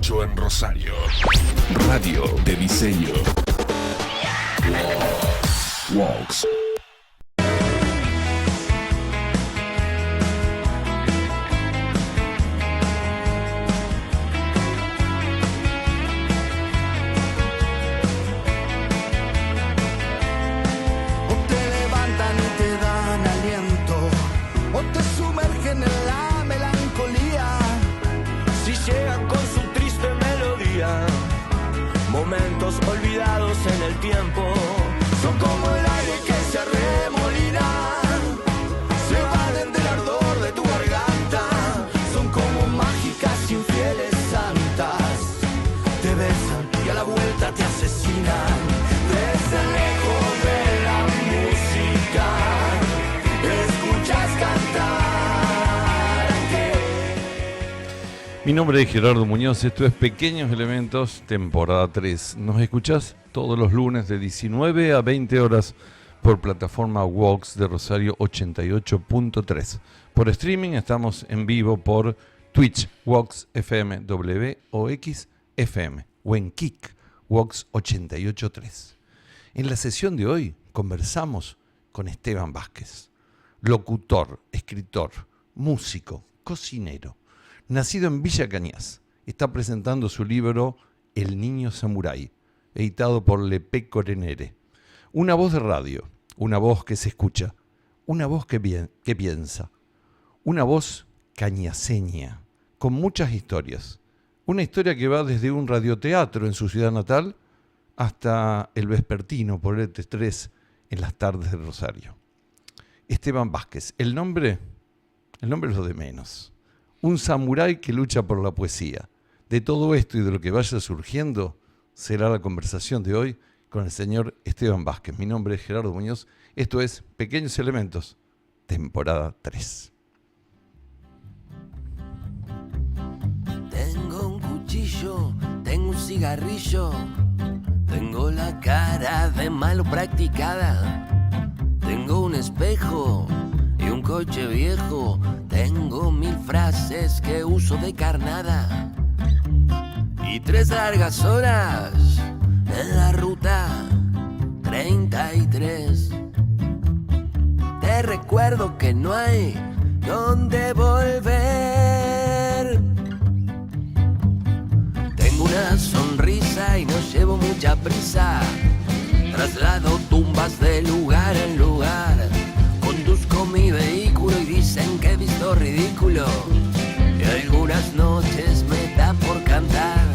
hecho en Rosario. Radio de diseño. Walks. Momentos olvidados en el tiempo son como el aire que se arremolina, se evaden del ardor de tu garganta, son como mágicas infieles santas, te besan y a la vuelta te asesinan. Desde lejos de la música escuchas cantar aquel. Mi nombre es Gerardo Muñoz, esto es Pequeños Elementos, temporada 3. Nos escuchás todos los lunes de 19 a 20 horas por plataforma Walks de Rosario 88.3. Por streaming estamos en vivo por Twitch, Walks FM, WOX FM o en Kik, Walks 88.3. En la sesión de hoy conversamos con Esteban Vázquez, locutor, escritor, músico, cocinero. Nacido en Villa Cañas, está presentando su libro El Niño Samurái, editado por Lepé Corenere. Una voz de radio, una voz que se escucha, una voz que piensa, una voz cañaseña, con muchas historias. Una historia que va desde un radioteatro en su ciudad natal hasta el vespertino por el T3 en las tardes de Rosario. Esteban Vázquez, el nombre es lo de menos. Un samurái que lucha por la poesía. De todo esto y de lo que vaya surgiendo será la conversación de hoy con el señor Esteban Vázquez. Mi nombre es Gerardo Muñoz. Esto es Pequeños Elementos, temporada 3. Tengo un cuchillo, tengo un cigarrillo, tengo la cara de malo practicada, tengo un espejo y un coche viejo, tengo 1000 frases que uso de carnada y 3 largas horas en la ruta 33. Te recuerdo que no hay dónde volver. Tengo una sonrisa y no llevo mucha prisa, traslado tumbas de lugar en lugar. Conduzco mi vehículo y dicen que he visto ridículo, y algunas noches me da por cantar.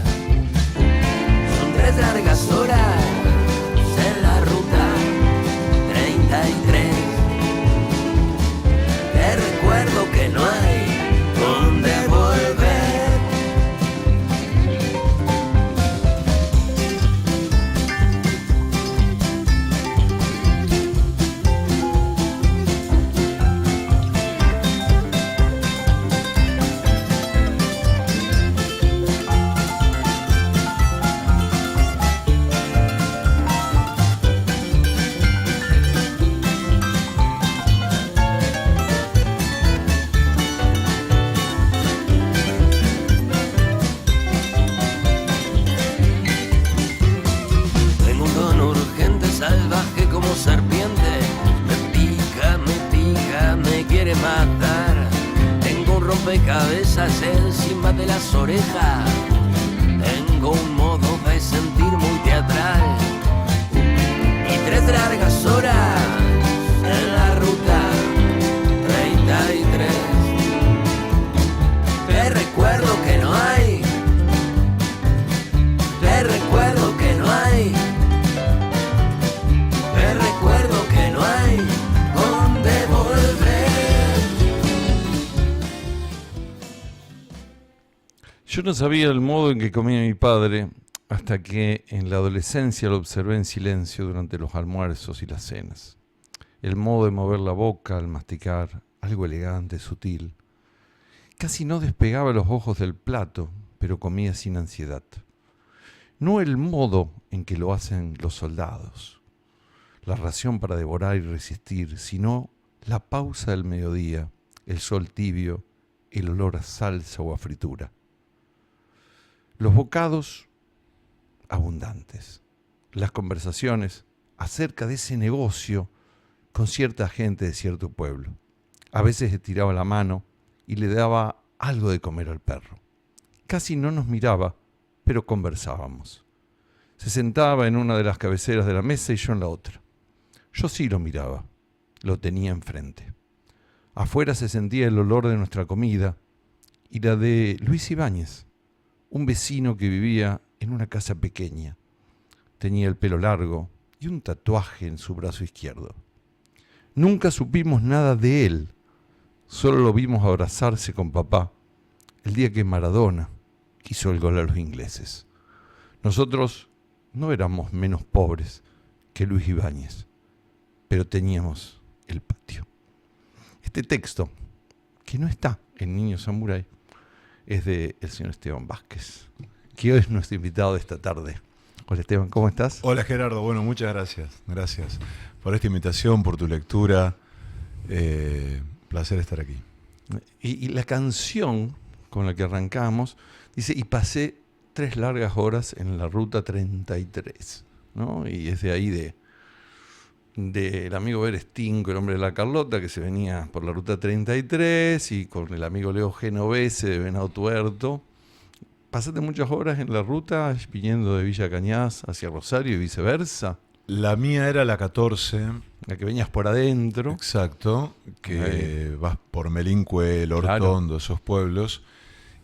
Son 3 largas horas en la ruta 33. Te recuerdo que no hay dónde volver. Salvaje como serpiente, me pica, me quiere matar. Tengo un rompecabezas encima de las orejas, tengo un modo de sentir muy teatral y 3 largas horas en la ruta 33. Te recuerdo que no hay, te recuerdo que no hay. Te recuerdo que no hay dónde volver. Yo no sabía el modo en que comía mi padre hasta que en la adolescencia lo observé en silencio durante los almuerzos y las cenas. El modo de mover la boca al masticar, algo elegante, sutil. Casi no despegaba los ojos del plato, pero comía sin ansiedad. No el modo en que lo hacen los soldados, la ración para devorar y resistir, sino la pausa del mediodía, el sol tibio, el olor a salsa o a fritura. Los bocados abundantes, las conversaciones acerca de ese negocio con cierta gente de cierto pueblo. A veces estiraba la mano y le daba algo de comer al perro. Casi no nos miraba, pero conversábamos. Se sentaba en una de las cabeceras de la mesa y yo en la otra. Yo sí lo miraba, lo tenía enfrente. Afuera se sentía el olor de nuestra comida y la de Luis Ibáñez, un vecino que vivía en una casa pequeña. Tenía el pelo largo y un tatuaje en su brazo izquierdo. Nunca supimos nada de él, solo lo vimos abrazarse con papá el día que Maradona hizo el gol a los ingleses. Nosotros no éramos menos pobres que Luis Ibáñez, pero teníamos el patio. Este texto, que no está en Niño Samurái, es de el señor Esteban Vázquez, que hoy es nuestro invitado de esta tarde. Hola Esteban, ¿cómo estás? Hola Gerardo, bueno, muchas gracias. Gracias por esta invitación, por tu lectura. Placer estar aquí. Y la canción con la que arrancamos dice, y pasé 3 largas horas en la ruta 33, ¿no? Y es de ahí del amigo Berestín, el hombre de la Carlota, que se venía por la ruta 33, y con el amigo Leo Genovese de Venado Tuerto. ¿Pasaste muchas horas en la ruta viniendo de Villa Cañas hacia Rosario y viceversa? La mía era la 14. La que venías por adentro. Exacto, que vas por Melincue, El Hortondo, claro, esos pueblos.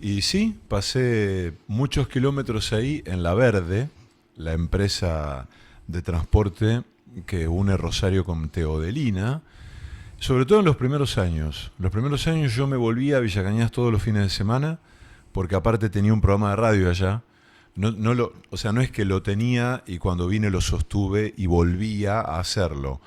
Y sí, pasé muchos kilómetros ahí en La Verde, la empresa de transporte que une Rosario con Teodelina, sobre todo en los primeros años. Los primeros años yo me volvía a Villa Cañas todos los fines de semana, porque aparte tenía un programa de radio allá. O sea, no es que lo tenía y cuando vine lo sostuve y volvía a hacerlo.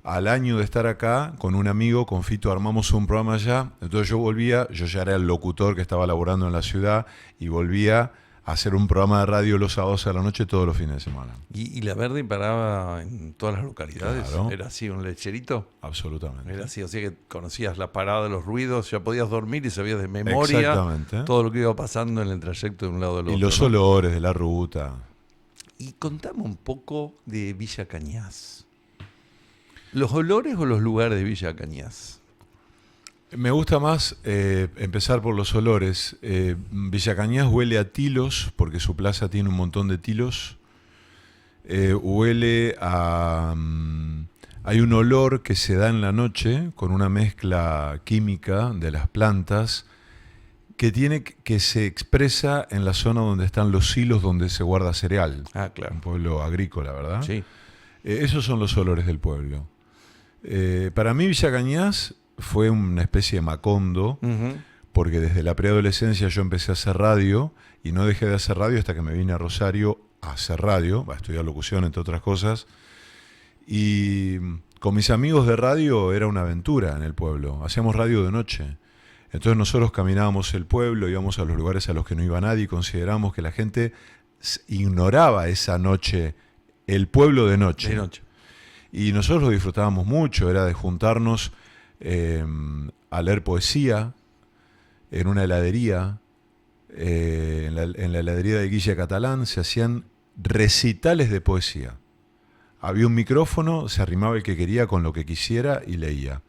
Al año de estar acá, con un amigo, con Fito, armamos un programa allá. Entonces yo volvía, yo ya era el locutor que estaba laborando en la ciudad y volvía a hacer un programa de radio los sábados a la noche todos los fines de semana. ¿Y La Verde paraba en todas las localidades? Claro. ¿Era así un lecherito? Absolutamente. Era así, o sea que conocías la parada, los ruidos, ya podías dormir y sabías de memoria todo lo que iba pasando en el trayecto de un lado al otro. Y los olores de la ruta. Y contame un poco de Villa Cañas. ¿Los olores o los lugares de Villa Cañas? Me gusta más empezar por los olores. Villa Cañas huele a tilos, porque su plaza tiene un montón de tilos. Huele a... hay un olor que se da en la noche con una mezcla química de las plantas que se expresa en la zona donde están los silos donde se guarda cereal. Ah, claro. Un pueblo agrícola, ¿verdad? Sí. Esos son los olores del pueblo. Para mí Villa Cañas fue una especie de Macondo, porque desde la preadolescencia yo empecé a hacer radio y no dejé de hacer radio hasta que me vine a Rosario a hacer radio, a estudiar locución, entre otras cosas. Y con mis amigos de radio era una aventura en el pueblo. Hacíamos radio de noche. Entonces nosotros caminábamos el pueblo, íbamos a los lugares a los que no iba nadie y consideramos que la gente ignoraba esa noche, el pueblo de noche. De noche. Y nosotros lo disfrutábamos mucho, era de juntarnos a leer poesía en una heladería, en la heladería de Guille Catalán se hacían recitales de poesía. Había un micrófono, se arrimaba el que quería con lo que quisiera y leía.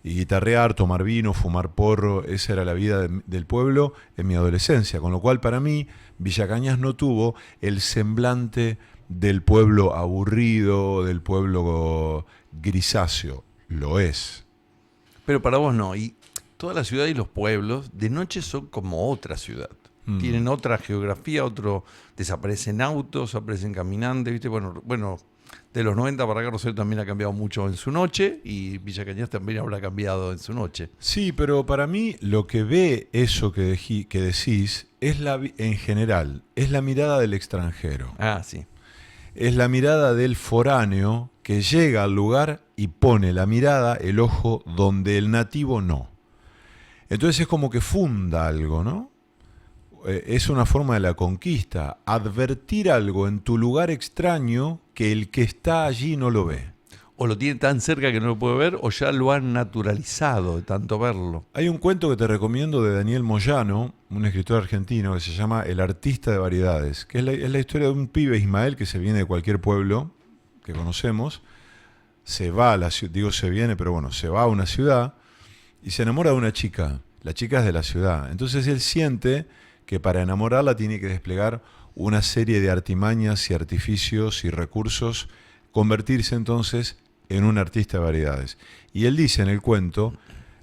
Y guitarrear, tomar vino, fumar porro, esa era la vida del pueblo en mi adolescencia. Con lo cual para mí Villa Cañas no tuvo el semblante del pueblo aburrido, del pueblo grisáceo. Lo es. Pero para vos no. Y toda la ciudad y los pueblos de noche son como otra ciudad. Tienen otra geografía, desaparecen autos, aparecen caminantes, ¿viste? Bueno, de los 90 para acá Rosario también ha cambiado mucho en su noche y Villa Cañas también habrá cambiado en su noche. Sí, pero para mí lo que ve eso que decís es en general, es la mirada del extranjero. Ah, sí. Es la mirada del foráneo que llega al lugar y pone la mirada, el ojo, donde el nativo no. Entonces es como que funda algo, ¿no? Es una forma de la conquista, advertir algo en tu lugar extraño que el que está allí no lo ve. o lo tiene tan cerca que no lo puede ver, o ya lo han naturalizado de tanto verlo. Hay un cuento que te recomiendo de Daniel Moyano, un escritor argentino, que se llama El artista de variedades, que es la historia de un pibe, Ismael, que se viene de cualquier pueblo que conocemos, se va a la ciudad, digo se viene, pero bueno, se va a una ciudad y se enamora de una chica. La chica es de la ciudad. Entonces él siente que para enamorarla tiene que desplegar una serie de artimañas y artificios y recursos, convertirse entonces en un artista de variedades. Y él dice en el cuento,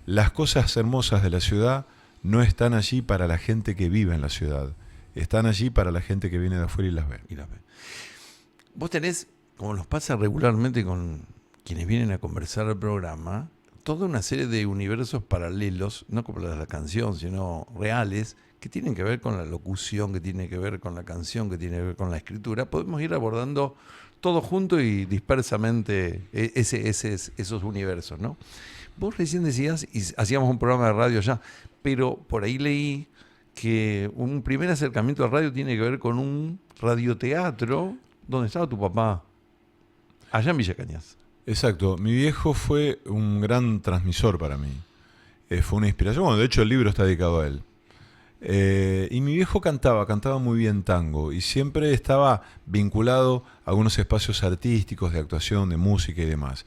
las cosas hermosas de la ciudad no están allí para la gente que vive en la ciudad, están allí para la gente que viene de afuera y las ve. Vos tenés, como nos pasa regularmente con quienes vienen a conversar al programa, toda una serie de universos paralelos, no como la de la canción, sino reales, que tienen que ver con la locución, que tienen que ver con la canción, que tienen que ver con la escritura. Podemos ir abordando todo junto y dispersamente esos universos, ¿no? Vos recién decías, y hacíamos un programa de radio ya, pero por ahí leí que un primer acercamiento al radio tiene que ver con un radioteatro donde estaba tu papá, allá en Villa Cañas. Exacto, mi viejo fue un gran transmisor para mí, fue una inspiración, bueno, de hecho el libro está dedicado a él. Y mi viejo cantaba muy bien tango y siempre estaba vinculado a algunos espacios artísticos de actuación, de música y demás.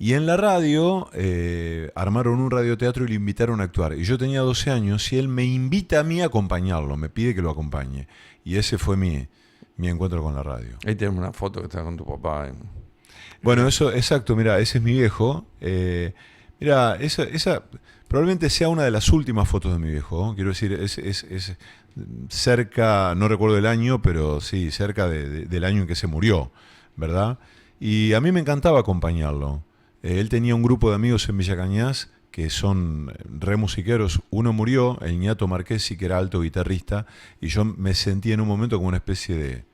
Y en la radio armaron un radioteatro y le invitaron a actuar. Y yo tenía 12 años y él me invita a mí a acompañarlo, me pide que lo acompañe. Y ese fue mi encuentro con la radio. Ahí tenemos una foto que está con tu papá. Bueno, eso, exacto, mira, ese es mi viejo. Mira, esa probablemente sea una de las últimas fotos de mi viejo, ¿no? Quiero decir, es cerca, no recuerdo el año, pero sí, cerca del año en que se murió, ¿verdad? Y a mí me encantaba acompañarlo. Él tenía un grupo de amigos en Villa Cañas que son re musiqueros. Uno murió, el Ñato Marquesi, que era alto guitarrista, y yo me sentí en un momento como una especie de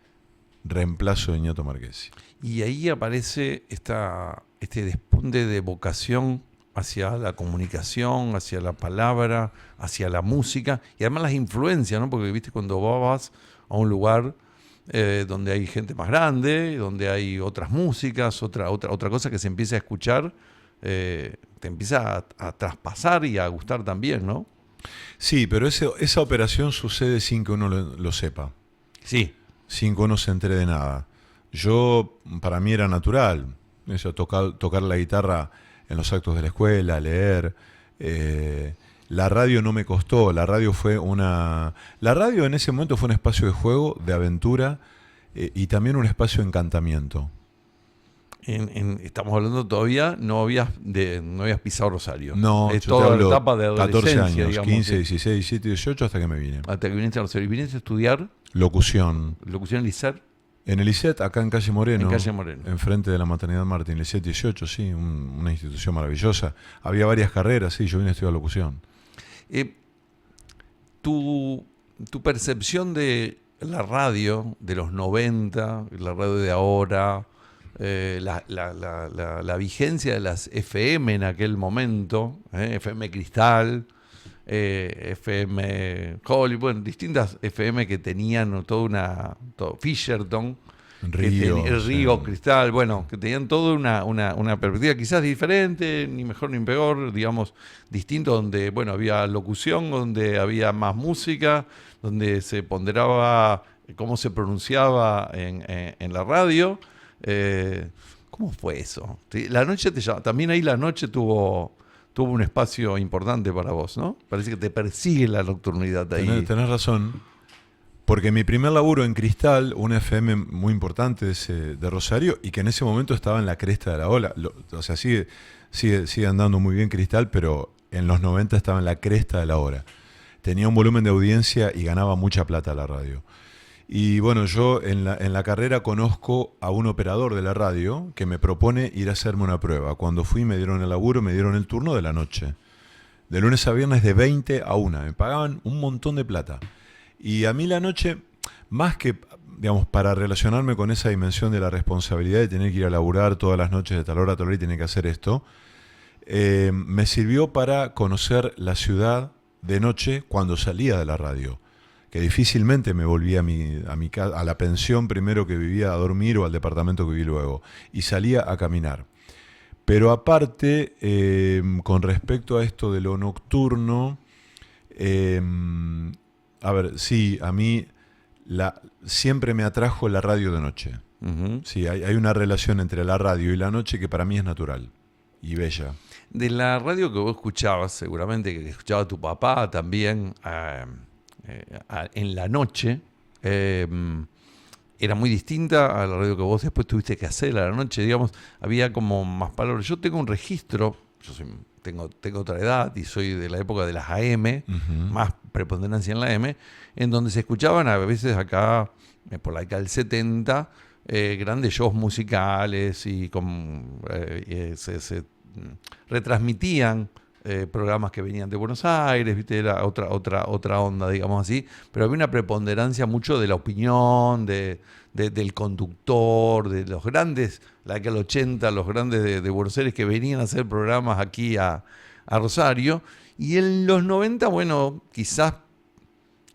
reemplazo de Ñato Marquesi. Y ahí aparece este despunte de vocación hacia la comunicación, hacia la palabra, hacia la música, y además las influencias, ¿no? Porque, viste, cuando vas a un lugar donde hay gente más grande, donde hay otras músicas, otra cosa que se empieza a escuchar, te empieza a traspasar y a gustar también, ¿no? Sí, pero esa operación sucede sin que uno lo sepa. Sí. Sin que uno se entere de nada. Para mí era natural, eso, tocar la guitarra en los actos de la escuela, leer. La radio no me costó, la radio en ese momento fue un espacio de juego, de aventura y también un espacio de encantamiento. Estamos hablando todavía, no habías pisado Rosario. No, es toda la etapa de 14 adolescencia, años, digamos, 15, 16, 17, 18 hasta que me vine. Hasta que viniste a Rosario. ¿Y viniste a estudiar? Locución. ¿Locución en Licer? En el ISET, acá en Calle Moreno. En Calle Moreno. Enfrente de la Maternidad Martín, el ISET 18, sí, una institución maravillosa. Había varias carreras, sí, yo vine a estudiar locución. Tu percepción de la radio de los 90, la radio de ahora, la vigencia de las FM en aquel momento, FM Cristal, FM Hollywood, bueno, distintas FM que tenían todo Fisherton, Río, Cristal, bueno, que tenían toda una perspectiva quizás diferente, ni mejor ni peor, digamos, distinto, donde, bueno, había locución, donde había más música, donde se ponderaba cómo se pronunciaba en la radio. ¿Cómo fue eso? La noche también ahí la noche tuvo un espacio importante para vos, ¿no? Parece que te persigue la nocturnidad ahí. Tenés razón. Porque mi primer laburo en Cristal, una FM muy importante de Rosario, y que en ese momento estaba en la cresta de la ola. O sea, sigue andando muy bien Cristal, pero en los 90 estaba en la cresta de la ola. Tenía un volumen de audiencia y ganaba mucha plata la radio. Y bueno, yo en la carrera conozco a un operador de la radio que me propone ir a hacerme una prueba. Cuando fui me dieron el laburo, me dieron el turno de la noche. De lunes a viernes de 20 a 1. Me pagaban un montón de plata. Y a mí la noche, más que, digamos, para relacionarme con esa dimensión de la responsabilidad de tener que ir a laburar todas las noches de tal hora a tal hora y tener que hacer esto, me sirvió para conocer la ciudad de noche cuando salía de la radio. Que difícilmente me volvía a la pensión primero que vivía a dormir o al departamento que viví luego. Y salía a caminar. Pero aparte, con respecto a esto de lo nocturno, a ver, sí, a mí siempre me atrajo la radio de noche. Ujú. Sí, hay una relación entre la radio y la noche que para mí es natural y bella. De la radio que vos escuchabas, seguramente que escuchaba tu papá también en la noche, era muy distinta a la radio que vos después tuviste que hacer a la noche, digamos, había como más palabras. Yo tengo un registro, tengo otra edad y soy de la época de las AM, más preponderancia en la AM, en donde se escuchaban a veces acá, por la década del 70, grandes shows musicales y se retransmitían programas que venían de Buenos Aires, ¿viste? Era otra onda, digamos así, pero había una preponderancia mucho de la opinión, del conductor, de los grandes, la década del 80, los grandes de Buenos Aires que venían a hacer programas aquí a Rosario, y en los 90, bueno, quizás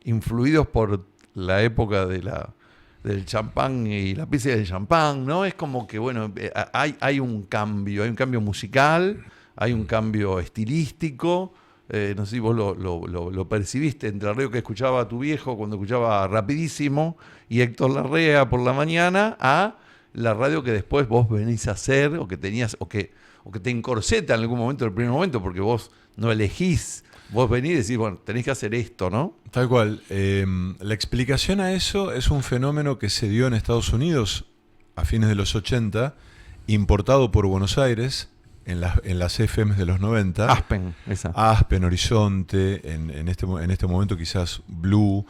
influidos por la época del champán y la pizza del champán, ¿no? Es como que, bueno, hay un cambio musical, hay un cambio estilístico. No sé si vos lo percibiste entre la radio que escuchaba tu viejo cuando escuchaba Rapidísimo y Héctor Larrea por la mañana, a la radio que después vos venís a hacer o que tenías o que te encorseta en algún momento, en el primer momento, porque vos no elegís. Vos venís y decís, bueno, tenés que hacer esto, ¿no? Tal cual. La explicación a eso es un fenómeno que se dio en Estados Unidos a fines de los 80, importado por Buenos Aires en las FMs de los 90. Aspen, esa. Aspen, Horizonte, en este momento quizás Blue.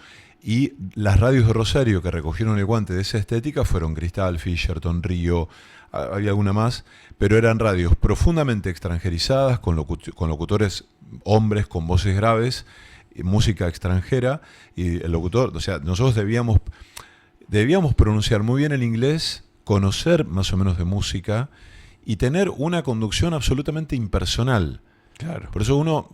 Y las radios de Rosario que recogieron el guante de esa estética fueron Cristal, Fisherton, Río, había alguna más, pero eran radios profundamente extranjerizadas, con locutores hombres con voces graves, música extranjera, y el locutor, o sea, nosotros debíamos pronunciar muy bien el inglés, conocer más o menos de música y tener una conducción absolutamente impersonal. Claro. Por eso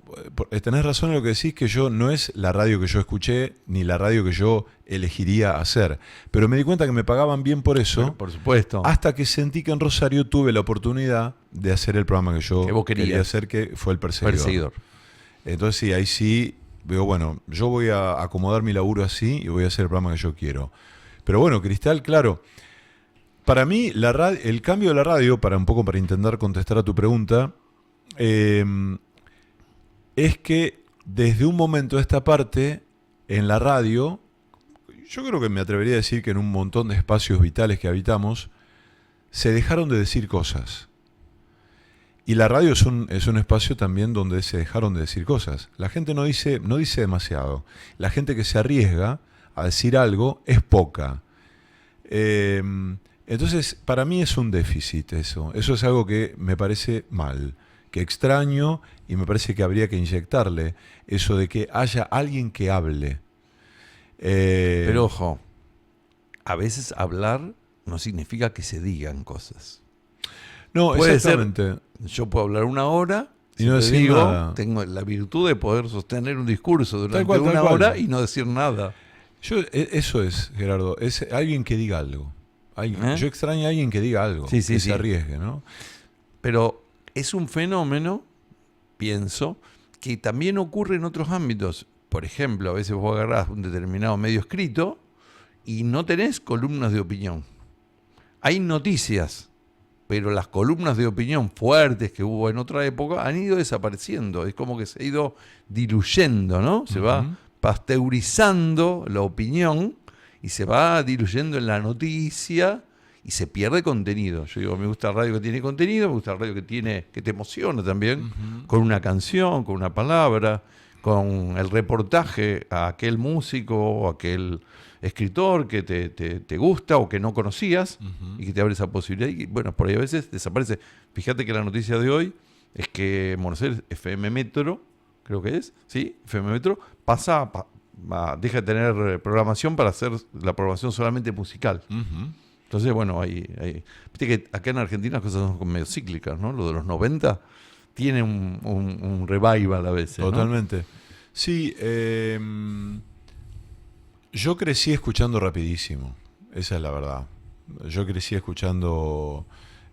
tenés razón en lo que decís, que no es la radio que yo escuché, ni la radio que yo elegiría hacer. Pero me di cuenta que me pagaban bien por eso. Pero, por supuesto. Hasta que sentí que en Rosario tuve la oportunidad de hacer el programa que yo vos quería hacer, que fue El Perseguidor. Entonces sí, ahí sí, digo, bueno, yo voy a acomodar mi laburo así y voy a hacer el programa que yo quiero. Pero bueno, Cristal, claro, para mí el cambio de la radio, para intentar contestar a tu pregunta, es que desde un momento a esta parte, en la radio, yo creo que me atrevería a decir que en un montón de espacios vitales que habitamos, se dejaron de decir cosas. Y la radio es un espacio también donde se dejaron de decir cosas. La gente no dice demasiado. La gente que se arriesga a decir algo es poca. Entonces, para mí es un déficit eso. Eso es algo que me parece mal, que extraño, y me parece que habría que inyectarle eso de que haya alguien que hable. Pero ojo, a veces hablar no significa que se digan cosas. No, puede exactamente. Yo puedo hablar una hora y no decir nada. Tengo la virtud de poder sostener un discurso durante tal una cual. hora y no decir nada. Eso es, Gerardo, es alguien que diga algo. Yo extraño a alguien que diga algo, que se arriesgue, ¿no? Pero es un fenómeno, pienso, que también ocurre en otros ámbitos. Por ejemplo, a veces vos agarrás un determinado medio escrito y no tenés columnas de opinión. Hay noticias, pero las columnas de opinión fuertes que hubo en otra época han ido desapareciendo. Es como que se ha ido diluyendo, ¿no? Se va pasteurizando la opinión y se va diluyendo en la noticia y se pierde contenido. Yo digo, me gusta la radio que tiene contenido, me gusta la radio que te emociona también, con una canción, con una palabra, con el reportaje a aquel músico o aquel escritor que te gusta o que no conocías y que te abre esa posibilidad. Y bueno, por ahí a veces desaparece. Fíjate que la noticia de hoy es que en Buenos Aires, FM Metro, creo que es, ¿sí? FM Metro deja de tener programación para hacer la programación solamente musical. Entonces, bueno, viste que acá en Argentina las cosas son medio cíclicas, ¿no? Lo de los 90 tiene un revival a veces, ¿no? Totalmente. Sí, yo crecí escuchando Rapidísimo, esa es la verdad. Yo crecí escuchando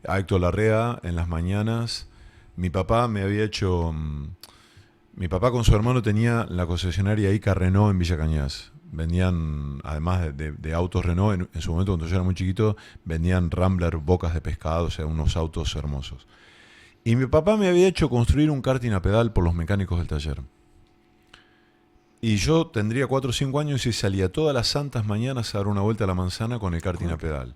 a Héctor Larrea en las mañanas. Mi papá me había hecho... Mi papá con su hermano tenía la concesionaria ICA Renault en Villa Cañas. Vendían, además de autos Renault, en su momento cuando yo era muy chiquito, vendían Rambler, bocas de pescado, o sea, unos autos hermosos. Y mi papá me había hecho construir un karting a pedal por los mecánicos del taller. Y yo tendría 4 o 5 años y salía todas las santas mañanas a dar una vuelta a la manzana con el karting a pedal.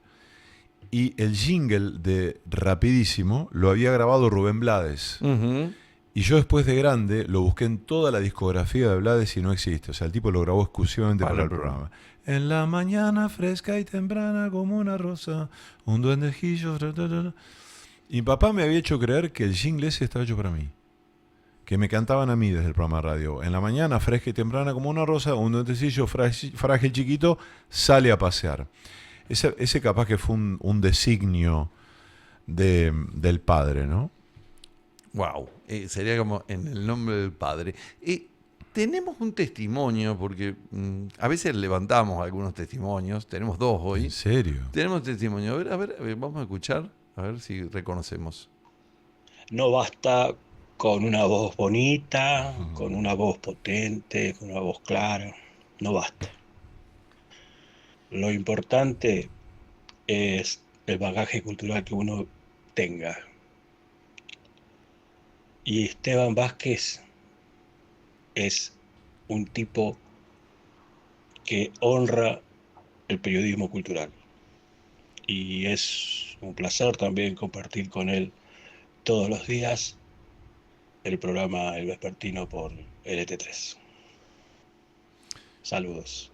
Y el jingle de Rapidísimo lo había grabado Rubén Blades. Uh-huh. Y yo después de grande lo busqué en toda la discografía de Blades y no existe. O sea, el tipo lo grabó exclusivamente para el programa. En la mañana fresca y temprana como una rosa, un duendejillo... Y mi papá me había hecho creer que el jingle ese estaba hecho para mí. Que me cantaban a mí desde el programa de radio. En la mañana fresca y temprana como una rosa, un duendecillo frágil chiquito sale a pasear. Ese capaz que fue un designio del padre, ¿no? Wow, sería como en el nombre del Padre. Tenemos un testimonio, porque a veces levantamos algunos testimonios, tenemos 2 hoy. ¿En serio? Tenemos testimonio, a ver, vamos a escuchar, a ver si reconocemos. No basta con una voz bonita, con una voz potente, con una voz clara, no basta. Lo importante es el bagaje cultural que uno tenga. Y Esteban Vázquez es un tipo que honra el periodismo cultural. Y es un placer también compartir con él todos los días el programa El Vespertino por LT3. Saludos.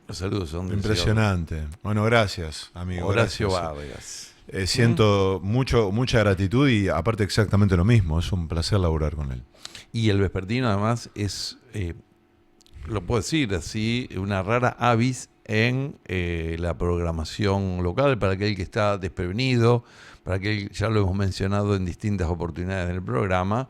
Los saludos son impresionante. Bueno, gracias, amigo. Horacio gracias. Vargas. Siento mucha gratitud y aparte exactamente lo mismo. Es un placer laburar con él. Y El Vespertino además es, lo puedo decir así, una rara avis en la programación local para aquel que está desprevenido, para aquel, ya lo hemos mencionado en distintas oportunidades del programa,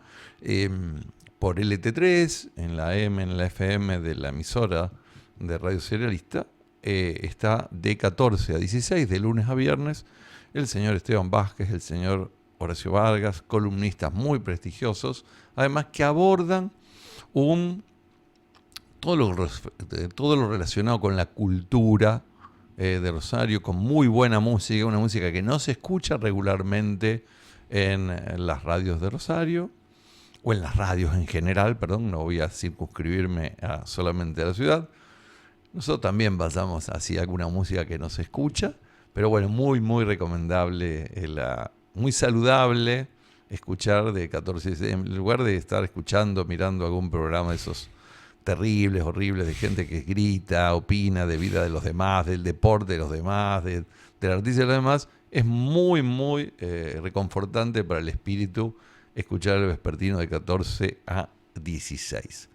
por LT3, en la AM, en la FM de la emisora de Radio Serialista, está de 14 a 16, de lunes a viernes, el señor Esteban Vázquez, el señor Horacio Vargas, columnistas muy prestigiosos, además que abordan todo lo relacionado con la cultura de Rosario, con muy buena música, una música que no se escucha regularmente en las radios de Rosario, o en las radios en general, perdón, no voy a circunscribirme solamente a la ciudad. Nosotros también pasamos así alguna música que no se escucha, pero bueno, muy, muy recomendable, muy saludable escuchar de 14, en lugar de estar escuchando, mirando algún programa de esos terribles, horribles, de gente que grita, opina de vida de los demás, del deporte de los demás, del artista de los demás, es muy, muy reconfortante para el espíritu escuchar El Vespertino de 14 a 16.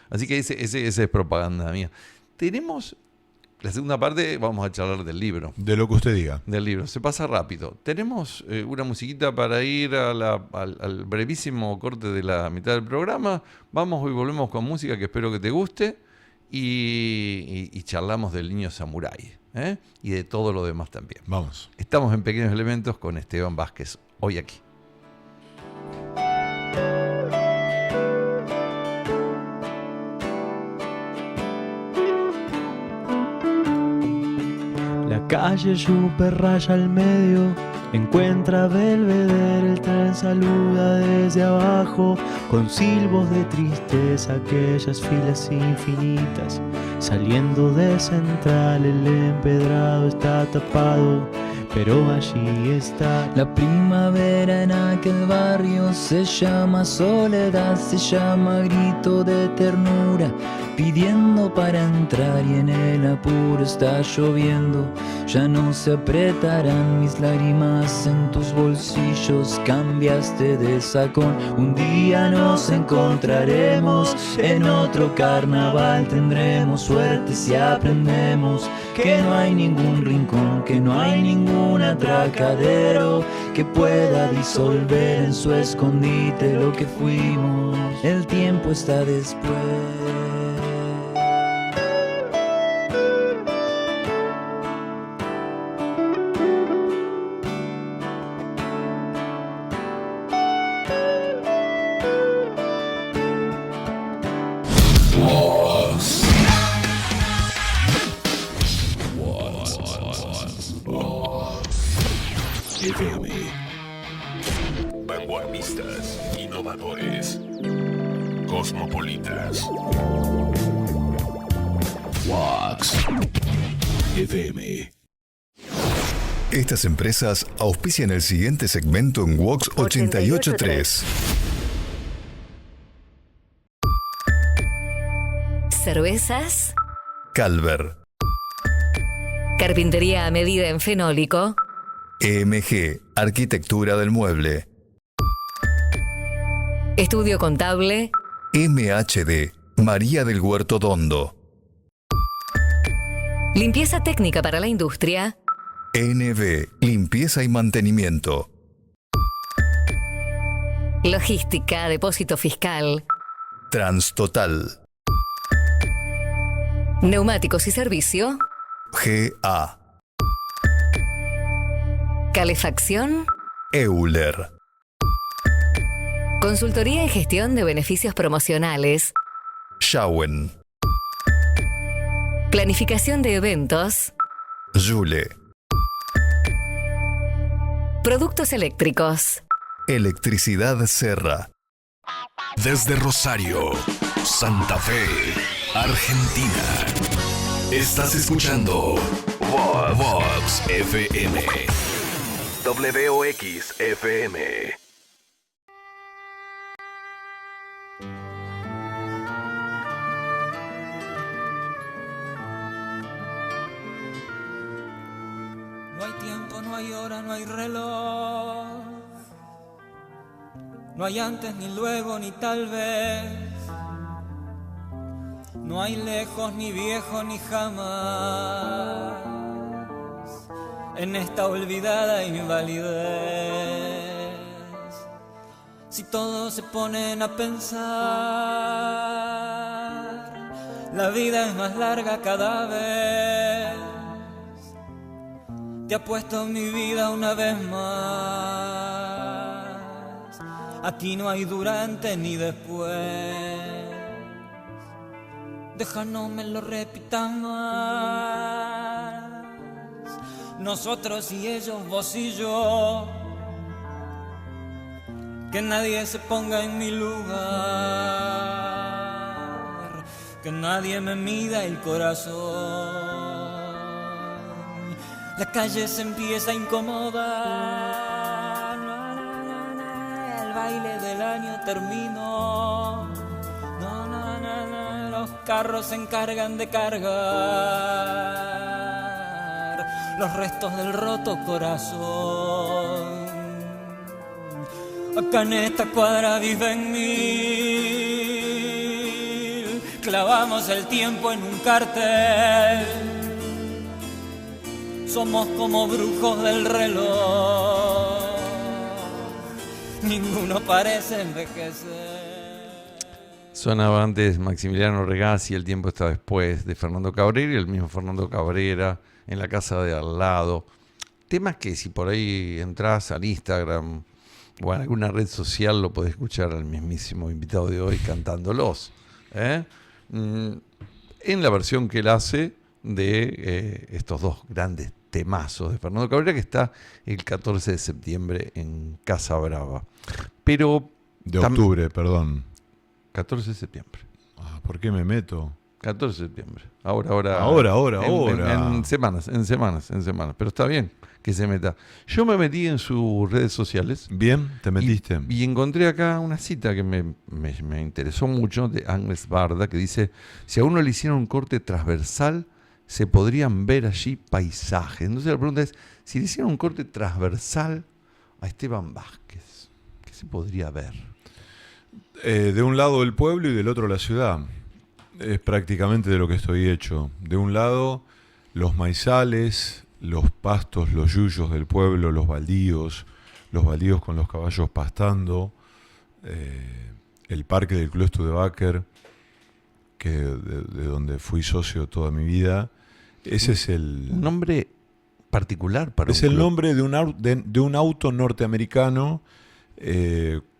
Así que ese es propaganda mía. Tenemos la segunda parte, vamos a charlar del libro. De lo que usted diga. Del libro, se pasa rápido. Tenemos una musiquita para ir al brevísimo corte de la mitad del programa. Vamos y volvemos con música que espero que te guste. Y charlamos del niño samurái, y de todo lo demás también. Vamos. Estamos en Pequeños Elementos con Esteban Vázquez, hoy aquí. Calle Super raya al medio, encuentra Belvedere, el tren saluda desde abajo, con silbos de tristeza aquellas filas infinitas. Saliendo de Central el empedrado está tapado, pero allí está. La primavera en aquel barrio se llama soledad, se llama grito de ternura, pidiendo para entrar y en el apuro está lloviendo. Ya no se apretarán mis lágrimas en tus bolsillos, cambiaste de sacón. Un día nos encontraremos, en otro carnaval tendremos suerte si aprendemos que no hay ningún rincón, que no hay ningún atracadero que pueda disolver en su escondite lo que fuimos. El tiempo está después. FM. Vanguardistas, innovadores, cosmopolitas. Wax FM. Estas empresas auspician el siguiente segmento en Wax 88.3. Cervezas. Calver. Carpintería a medida en fenólico. EMG, Arquitectura del Mueble. Estudio contable. MHD, María del Huerto Dondo. Limpieza técnica para la industria. NB, Limpieza y Mantenimiento. Logística, depósito fiscal. Transtotal. Neumáticos y servicio. GA. Calefacción. Euler. Consultoría en gestión de beneficios promocionales. Schauen. Planificación de eventos. Jule. Productos eléctricos. Electricidad Serra. Desde Rosario, Santa Fe, Argentina. Estás escuchando Vox FM. WOX FM. No hay tiempo, no hay hora, no hay reloj. No hay antes, ni luego, ni tal vez. No hay lejos, ni viejo, ni jamás. En esta olvidada invalidez. Si todos se ponen a pensar, la vida es más larga cada vez. Te apuesto mi vida una vez más. Aquí no hay durante ni después. Deja no me lo repitas más. Nosotros y ellos, vos y yo. Que nadie se ponga en mi lugar. Que nadie me mida el corazón. La calle se empieza a incomodar. El baile del año terminó. Los carros se encargan de cargar los restos del roto corazón. Acá en esta cuadra viven mil. Clavamos el tiempo en un cartel. Somos como brujos del reloj. Ninguno parece envejecer. Sonaba antes Maximiliano Regazzi, El tiempo está después, de Fernando Cabrera, y el mismo Fernando Cabrera, En la casa de al lado. Temas que si por ahí entras al Instagram o en alguna red social lo podés escuchar al mismísimo invitado de hoy cantándolos. En la versión que él hace de estos dos grandes temazos de Fernando Cabrera, que está el 14 de septiembre en Casa Brava. Pero... De octubre, perdón. 14 de septiembre. ¿Por qué me meto? 14 de septiembre. Ahora. En semanas. Pero está bien que se meta. Yo me metí en sus redes sociales. Bien, te metiste. Y encontré acá una cita que me interesó mucho de Agnes Barda, que dice: si a uno le hicieron un corte transversal, se podrían ver allí paisajes. Entonces la pregunta es, si le hicieron un corte transversal a Esteban Vázquez, ¿qué se podría ver? De un lado el pueblo y del otro la ciudad. Es prácticamente de lo que estoy hecho. De un lado los maizales, los pastos, los yuyos del pueblo, los baldíos con los caballos pastando, el parque del Club Studebaker, que de donde fui socio toda mi vida. Ese es un nombre particular para es el club. Nombre de un auto norteamericano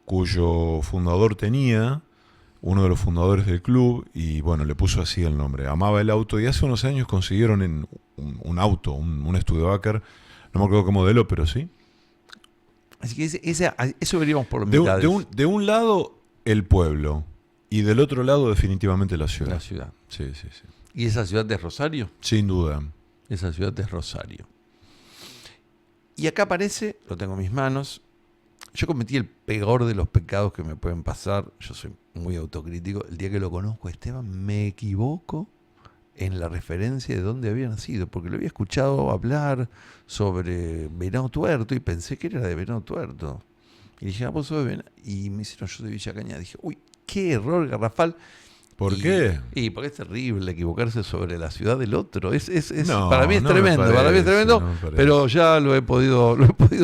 cuyo fundador tenía, uno de los fundadores del club, y bueno, le puso así el nombre. Amaba el auto, y hace unos años consiguieron un auto, un Studebaker, no me acuerdo qué modelo, pero sí. Así que eso veríamos por De mitades. de un lado, el pueblo. Y del otro lado, definitivamente la ciudad. La ciudad. Sí, sí, sí. ¿Y esa ciudad de Rosario? Sin duda. Esa ciudad de Rosario. Y acá aparece, lo tengo en mis manos, yo cometí el peor de los pecados que me pueden pasar, yo soy muy autocrítico, el día que lo conozco a Esteban me equivoco en la referencia de dónde había nacido, porque lo había escuchado hablar sobre Venado Tuerto y pensé que era de Venado Tuerto. Y dije, vos sos de Venado. Y me dijeron, yo soy de Villa Cañas. Dije, uy, qué error garrafal. ¿Por qué? Y porque es terrible equivocarse sobre la ciudad del otro. No, para mí es no me tremendo, parece, para mí es tremendo, no me parece. pero ya lo he podido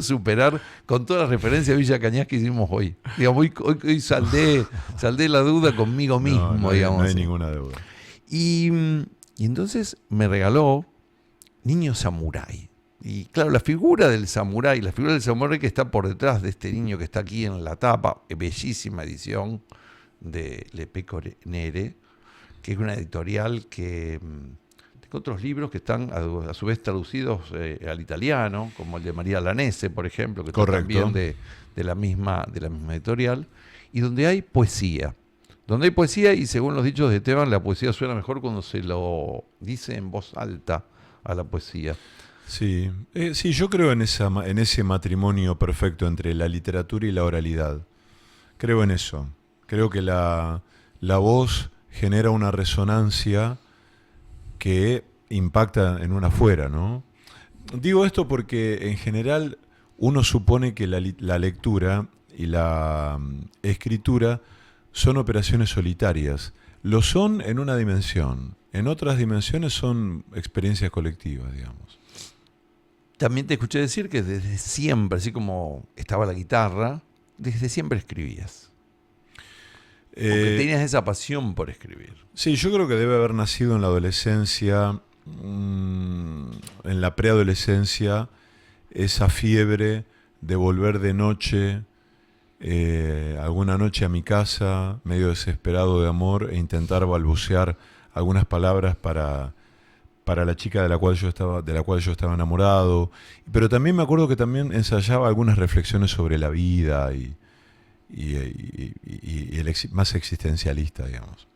superar con todas las referencias a Villa Cañas que hicimos hoy. Digamos, hoy saldé la duda conmigo mismo, No hay, digamos. no hay ninguna deuda. Y entonces me regaló Niño Samurái. Y claro, la figura del samurái que está por detrás de este niño que está aquí en la tapa, bellísima edición de Le Pecornere, que es una editorial que tengo otros libros que están a su vez traducidos al italiano, como el de María Lanese, por ejemplo, que está también de la misma editorial, y donde hay poesía. Donde hay poesía, y según los dichos de Esteban, la poesía suena mejor cuando se lo dice en voz alta a la poesía. Sí, sí, yo creo en ese matrimonio perfecto entre la literatura y la oralidad. Creo en eso. Creo que la voz genera una resonancia que impacta en una afuera, ¿no? Digo esto porque en general uno supone que la lectura y la escritura son operaciones solitarias. Lo son en una dimensión. En otras dimensiones son experiencias colectivas, digamos. También te escuché decir que desde siempre, así como estaba la guitarra, desde siempre escribías. Porque tenías esa pasión por escribir. Sí, yo creo que debe haber nacido en la adolescencia, en la preadolescencia, esa fiebre de volver de noche, alguna noche a mi casa, medio desesperado de amor, e intentar balbucear algunas palabras para la chica de la cual yo estaba enamorado. Pero también me acuerdo que también ensayaba algunas reflexiones sobre la vida y más existencialista, digamos.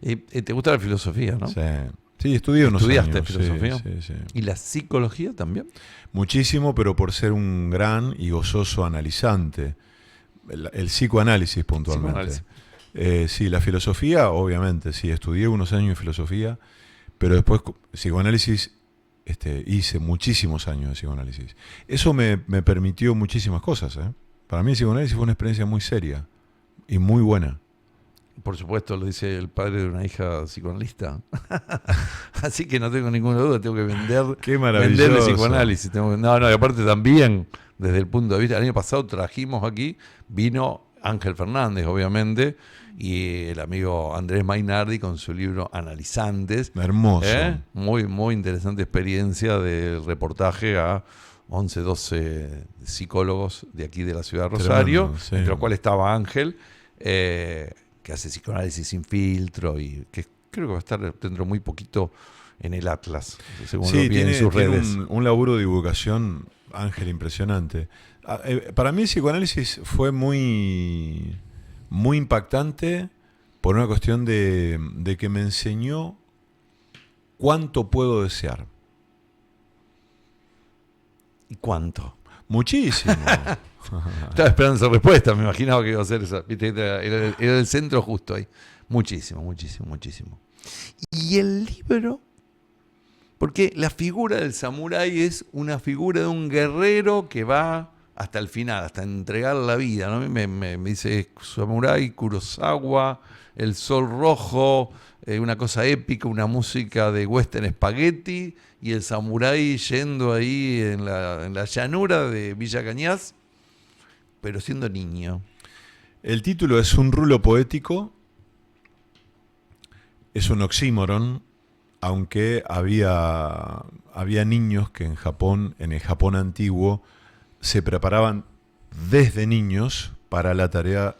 ¿Te gusta la filosofía, no? Sí, estudié unos años. ¿Estudiaste filosofía? Sí. ¿Y la psicología también? Muchísimo, pero por ser un gran y gozoso analizante. El psicoanálisis puntualmente. Sí, la filosofía, obviamente, sí, estudié unos años de filosofía, pero después psicoanálisis, hice muchísimos años de psicoanálisis. Eso me permitió muchísimas cosas, ¿eh? Para mí el psicoanálisis fue una experiencia muy seria y muy buena. Por supuesto, lo dice el padre de una hija psicoanalista. Así que no tengo ninguna duda, tengo que venderle psicoanálisis. Y aparte también, desde el punto de vista, el año pasado vino Ángel Fernández, obviamente, y el amigo Andrés Mainardi con su libro Analizantes. Hermoso. Muy, muy interesante experiencia de reportaje a 11, 12 psicólogos de aquí de la ciudad de Rosario, tremendo, sí. entre los cuales estaba Ángel, que hace psicoanálisis sin filtro y que creo que va a estar dentro muy poquito en el Atlas, según lo vi en sus redes. Un laburo de divulgación, Ángel, impresionante. Para mí el psicoanálisis fue muy, muy impactante por una cuestión de que me enseñó cuánto puedo desear. ¿Y cuánto? Muchísimo. Estaba esperando esa respuesta, me imaginaba que iba a ser esa. Era el centro justo ahí. Muchísimo, muchísimo, muchísimo. Y el libro, porque la figura del samurái es una figura de un guerrero que va hasta el final, hasta entregar la vida, ¿no? Me dice samurái, Kurosawa, el sol rojo, una cosa épica, una música de western spaghetti, y el samurái yendo ahí en la llanura de Villa Cañas, pero siendo niño. El título es un rulo poético, es un oxímoron, aunque había niños que en el Japón antiguo, se preparaban desde niños para la tarea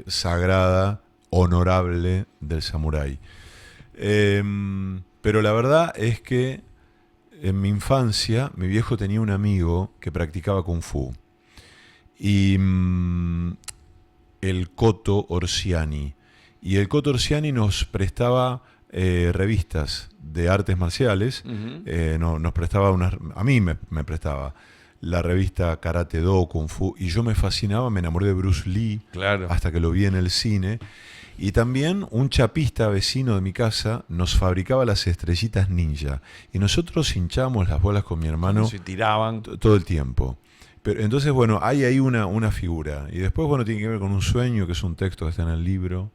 sagrada, honorable del samurái. Pero la verdad es que en mi infancia mi viejo tenía un amigo que practicaba kung fu. y el Coto Orsiani. Y el Coto Orsiani nos prestaba revistas de artes marciales. Nos prestaba a mí me prestaba la revista Karate Do, Kung Fu, y yo me fascinaba, me enamoré de Bruce Lee, claro, hasta que lo vi en el cine. Y también un chapista vecino de mi casa nos fabricaba las estrellitas ninja, y nosotros hinchábamos las bolas con mi hermano, se tiraban todo el tiempo. Pero entonces, bueno, hay ahí una figura, y después, bueno, tiene que ver con un sueño, que es un texto que está en el libro.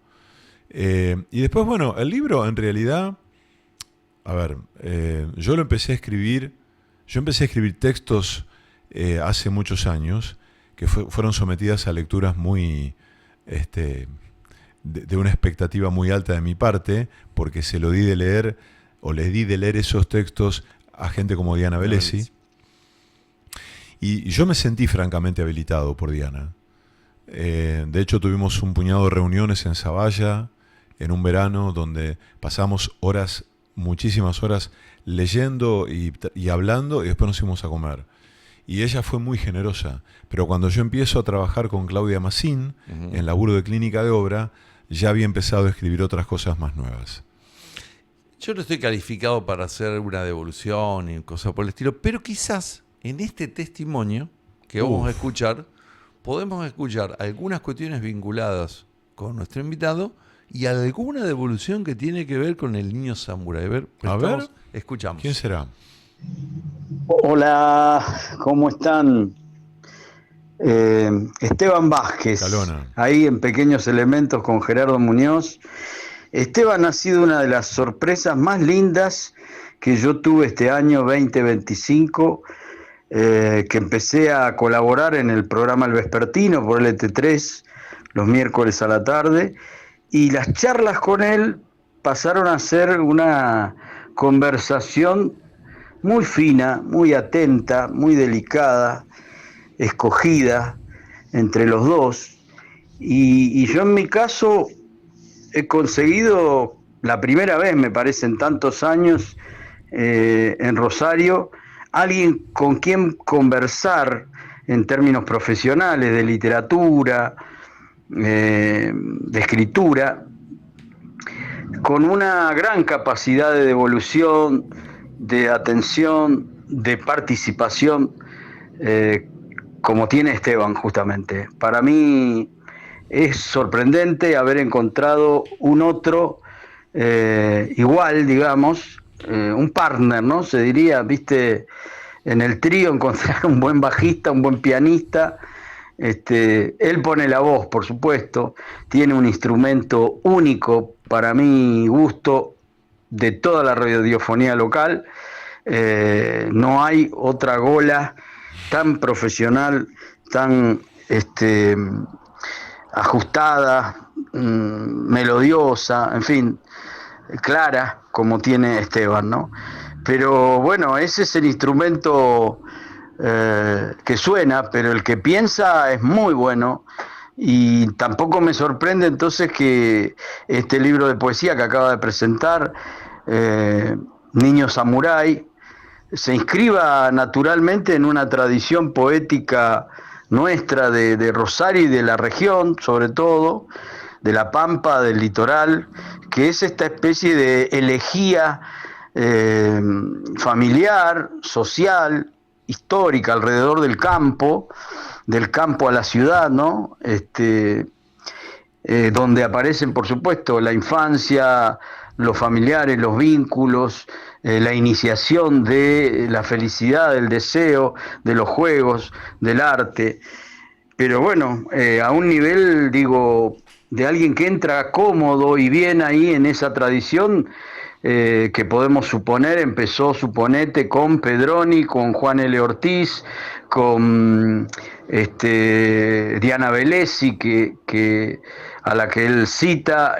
Y después, bueno, el libro en realidad, a ver, yo empecé a escribir textos hace muchos años, que fueron sometidas a lecturas muy, de una expectativa muy alta de mi parte, porque se lo di de leer, o les di de leer esos textos a gente como Diana Velesi. Y yo me sentí francamente habilitado por Diana. De hecho, tuvimos un puñado de reuniones en Zavalla, en un verano, donde pasamos horas, muchísimas horas, leyendo y hablando, y después nos fuimos a comer. Y ella fue muy generosa. Pero cuando yo empiezo a trabajar con Claudia Massín, en laburo de clínica de obra, ya había empezado a escribir otras cosas más nuevas. Yo no estoy calificado para hacer una devolución y cosas por el estilo, pero quizás en este testimonio que vamos a escuchar, podemos escuchar algunas cuestiones vinculadas con nuestro invitado y alguna devolución que tiene que ver con el niño samurái. A ver, escuchamos. ¿Quién será? Hola, ¿cómo están? Esteban Vázquez, Calona. Ahí en Pequeños Elementos con Gerardo Muñoz. Esteban ha sido una de las sorpresas más lindas que yo tuve este año 2025, que empecé a colaborar en el programa El Vespertino por LT3 los miércoles a la tarde, y las charlas con él pasaron a ser una conversación muy fina, muy atenta, muy delicada, escogida entre los dos, y yo en mi caso he conseguido, la primera vez me parece en tantos años, en Rosario, alguien con quien conversar en términos profesionales, de literatura, de escritura, con una gran capacidad de devolución, de atención, de participación, como tiene Esteban justamente. Para mí es sorprendente haber encontrado un otro igual, digamos, un partner, ¿no? Se diría, viste, en el trío encontrar un buen bajista, un buen pianista. Él pone la voz, por supuesto, tiene un instrumento único para mi gusto de toda la radiofonía local. No hay otra gola tan profesional, tan ajustada, melodiosa, en fin, clara como tiene Esteban, ¿no? Pero bueno, ese es el instrumento que suena, pero el que piensa es muy bueno. Y tampoco me sorprende entonces que este libro de poesía que acaba de presentar, Niño Samurái, se inscriba naturalmente en una tradición poética nuestra de Rosario y de la región, sobre todo, de la Pampa, del litoral, que es esta especie de elegía familiar, social, histórica, alrededor del campo a la ciudad, ¿no? Donde aparecen, por supuesto, la infancia, los familiares, los vínculos, la iniciación de la felicidad, del deseo, de los juegos, del arte. Pero bueno, a un nivel, digo, de alguien que entra cómodo y bien ahí en esa tradición, que podemos suponer, empezó, suponete, con Pedroni, con Juan L. Ortiz, con Diana Velesi, a la que él cita,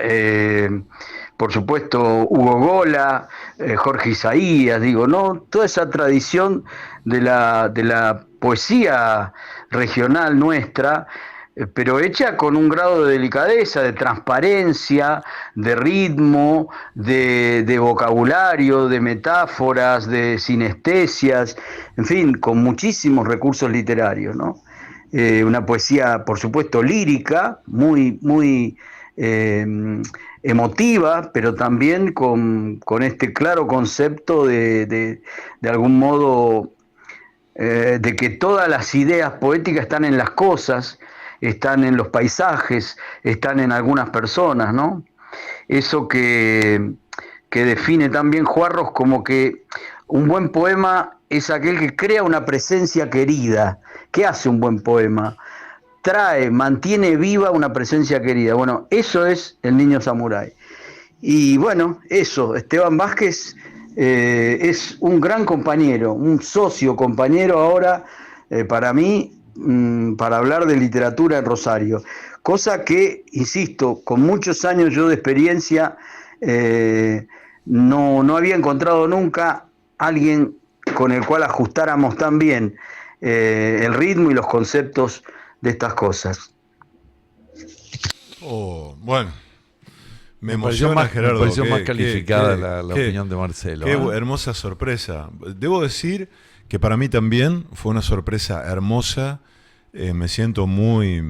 por supuesto Hugo Gola, Jorge Isaías, digo, ¿no? Toda esa tradición de la poesía regional nuestra, pero hecha con un grado de delicadeza, de transparencia, de ritmo, de vocabulario, de metáforas, de sinestesias, en fin, con muchísimos recursos literarios, ¿no? una poesía, por supuesto, lírica, muy emotiva, pero también con este claro concepto de algún modo, de que todas las ideas poéticas están en las cosas, están en los paisajes, están en algunas personas, ¿no? Eso que define también Juarros como que un buen poema es aquel que crea una presencia querida. ¿Qué hace un buen poema? Mantiene viva una presencia querida. Bueno, eso es El Niño Samurái. Y bueno, eso, Esteban Vázquez es un gran compañero, un socio compañero ahora para mí, para hablar de literatura en Rosario. Cosa que, insisto, con muchos años yo de experiencia, no había encontrado nunca alguien con el cual ajustáramos tan bien el ritmo y los conceptos de estas cosas. Bueno, me emociona, Gerardo. Me pareció más calificada la opinión de Marcelo. Qué hermosa sorpresa. Debo decir que para mí también fue una sorpresa hermosa. Me siento muy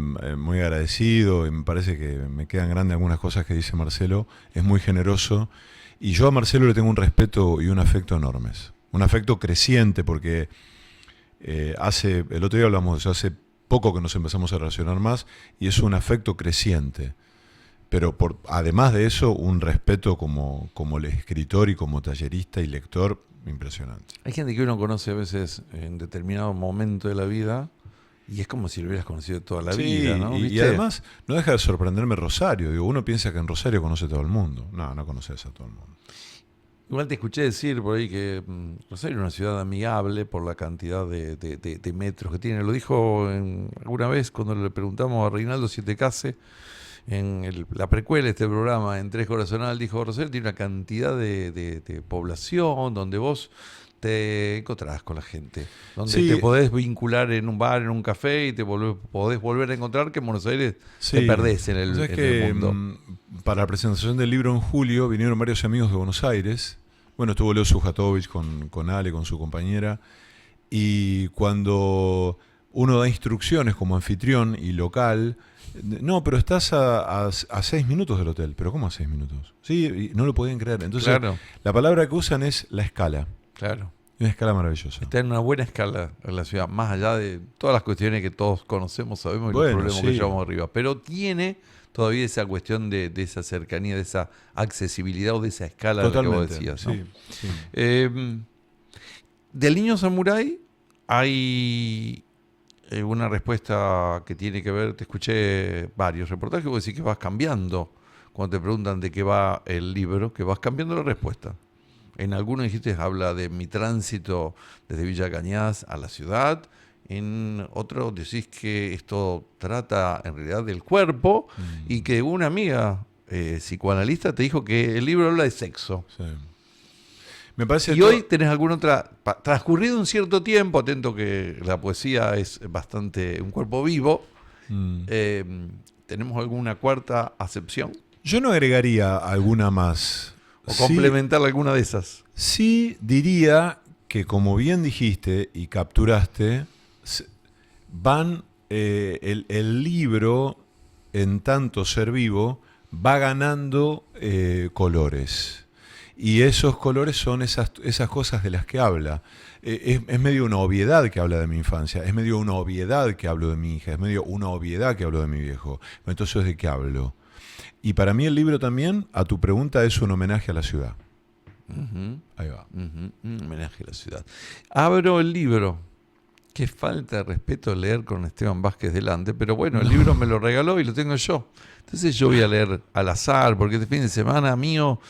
agradecido y me parece que me quedan grandes algunas cosas que dice Marcelo. Es muy generoso. Y yo a Marcelo le tengo un respeto y un afecto enormes. Un afecto creciente porque el otro día hablamos de eso, hace poco que nos empezamos a relacionar más y es un afecto creciente. Pero además de eso, un respeto como escritor y como tallerista y lector impresionante. Hay gente que uno conoce a veces en determinado momento de la vida y es como si lo hubieras conocido toda la vida, ¿no? Y además no deja de sorprenderme Rosario. Digo, uno piensa que en Rosario conoce todo el mundo. No conoces a todo el mundo. Igual te escuché decir por ahí que Rosario es una ciudad amigable por la cantidad de metros que tiene. Lo dijo alguna vez cuando le preguntamos a Reinaldo Sietecase en la precuela de este programa, en Tres Corazonal, dijo: Rosario tiene una cantidad de población donde vos te encontrás con la gente, donde te podés vincular en un bar, en un café y podés volver a encontrar, que en Buenos Aires te perdés en el mundo. Para la presentación del libro en julio vinieron varios amigos de Buenos Aires. Bueno, estuvo Leo Sujatovich con Ale, con su compañera, y cuando uno da instrucciones como anfitrión y local, no, pero estás a 6 minutos del hotel. ¿Pero cómo a 6 minutos? Sí, y no lo podían creer. Entonces, claro, la palabra que usan es la escala. Claro. Una escala maravillosa. Está en una buena escala en la ciudad, más allá de todas las cuestiones que todos conocemos, sabemos, y los problemas que llevamos arriba. Pero tiene todavía esa cuestión de esa cercanía, de esa accesibilidad o de esa escala. Totalmente, de lo que vos decías, ¿no? Sí. Del Niño Samurái hay una respuesta que tiene que ver, te escuché varios reportajes, vos decís que vas cambiando, cuando te preguntan de qué va el libro, que vas cambiando la respuesta. En algunos dijiste, habla de mi tránsito desde Villa Cañas a la ciudad. En otro decís que esto trata en realidad del cuerpo y que una amiga psicoanalista te dijo que el libro habla de sexo. Sí. Me parece y hoy tenés alguna otra, transcurrido un cierto tiempo, atento que la poesía es bastante un cuerpo vivo, ¿tenemos alguna cuarta acepción? Yo no agregaría alguna más. ¿O complementar alguna de esas? Sí, diría que, como bien dijiste y capturaste, el libro, en tanto ser vivo, va ganando colores. Y esos colores son esas cosas de las que habla. Es medio una obviedad que habla de mi infancia, es medio una obviedad que hablo de mi hija, es medio una obviedad que hablo de mi viejo. Entonces, ¿de qué hablo? Y para mí el libro también, a tu pregunta, es un homenaje a la ciudad. Ahí va. Un homenaje a la ciudad. Abro el libro. Qué falta de respeto leer con Esteban Vázquez delante, pero bueno, el libro me lo regaló y lo tengo yo. Entonces yo voy a leer al azar, porque este fin de semana mío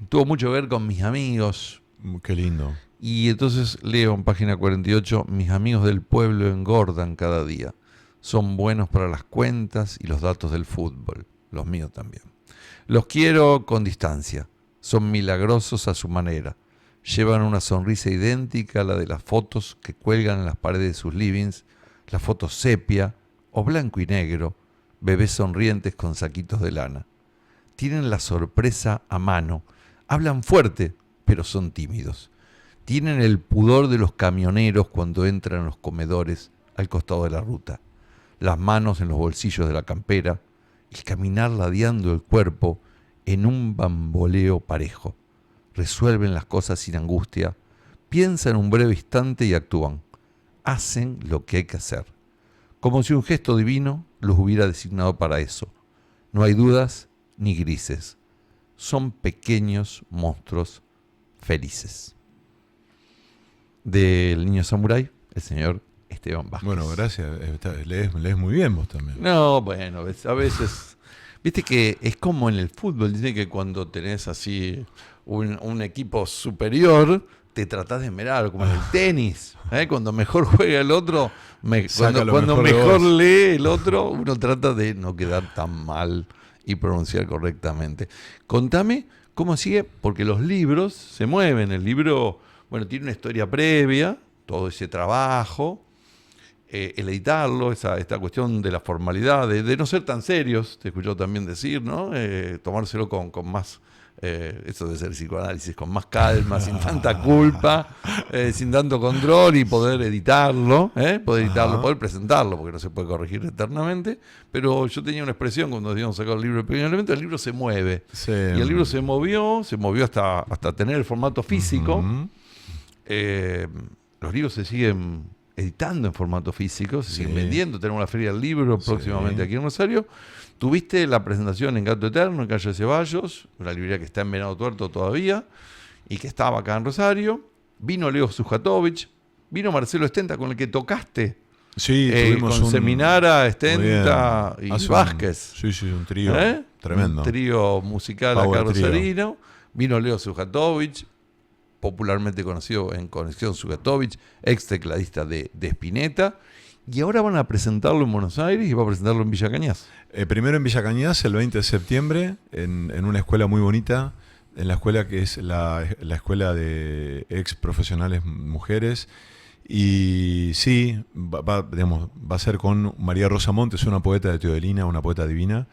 tuvo mucho que ver con mis amigos. Qué lindo. Y entonces leo en página 48, mis amigos del pueblo engordan cada día. Son buenos para las cuentas y los datos del fútbol. Los míos también. Los quiero con distancia. Son milagrosos a su manera. Llevan una sonrisa idéntica a la de las fotos que cuelgan en las paredes de sus livings, las fotos sepia o blanco y negro, bebés sonrientes con saquitos de lana. Tienen la sorpresa a mano. Hablan fuerte, pero son tímidos. Tienen el pudor de los camioneros cuando entran a los comedores al costado de la ruta. las manos en los bolsillos de la campera, el caminar ladeando el cuerpo en un bamboleo parejo. Resuelven las cosas sin angustia, piensan un breve instante y actúan. Hacen lo que hay que hacer, como si un gesto divino los hubiera designado para eso. No hay dudas ni grises. Son pequeños monstruos felices. Del niño samurái, el señor Esteban Vázquez. Bueno, gracias. Lees muy bien vos también. No, bueno, a veces... Viste que es como en el fútbol, dice que cuando tenés así un equipo superior, te tratás de esmerar, como en el tenis. Cuando mejor juega el otro, cuando mejor lee el otro, uno trata de no quedar tan mal y pronunciar correctamente. Contame cómo sigue, porque los libros se mueven. El libro, bueno, tiene una historia previa, todo ese trabajo. El editarlo, esta cuestión de la formalidad, de no ser tan serios, te escucho también decir, ¿no? Tomárselo con más, eso de ser psicoanálisis, con más calma, sin tanta culpa, sin tanto control y poder editarlo, poder presentarlo, porque no se puede corregir eternamente. Pero yo tenía una expresión cuando íbamos a sacar el libro de Pequeños Elementos, el libro se mueve. Sí. Y el libro se movió hasta tener el formato físico. Uh-huh. Los libros se siguen editando en formato físico, se siguen vendiendo. Tenemos la Feria del Libro próximamente aquí en Rosario. Tuviste la presentación en Gato Eterno, en Calle Ceballos, una librería que está en Venado Tuerto todavía y que estaba acá en Rosario. Vino Leo Sujatovich, vino Marcelo Estenta, con el que tocaste. Sí, tuvimos con Seminara, Estenta y Vázquez. Un trío tremendo. Un trío musical Power acá rosarino. Vino Leo Sujatovich, popularmente conocido en Conexión Sujatovich, ex tecladista de Spinetta, y ahora van a presentarlo en Buenos Aires y va a presentarlo en Villa Cañas. Primero en Villa Cañas, el 20 de septiembre, en una escuela muy bonita, en la escuela que es la escuela de ex profesionales mujeres, y sí, va a ser con María Rosa Montes, una poeta de Teodelina, una poeta divina,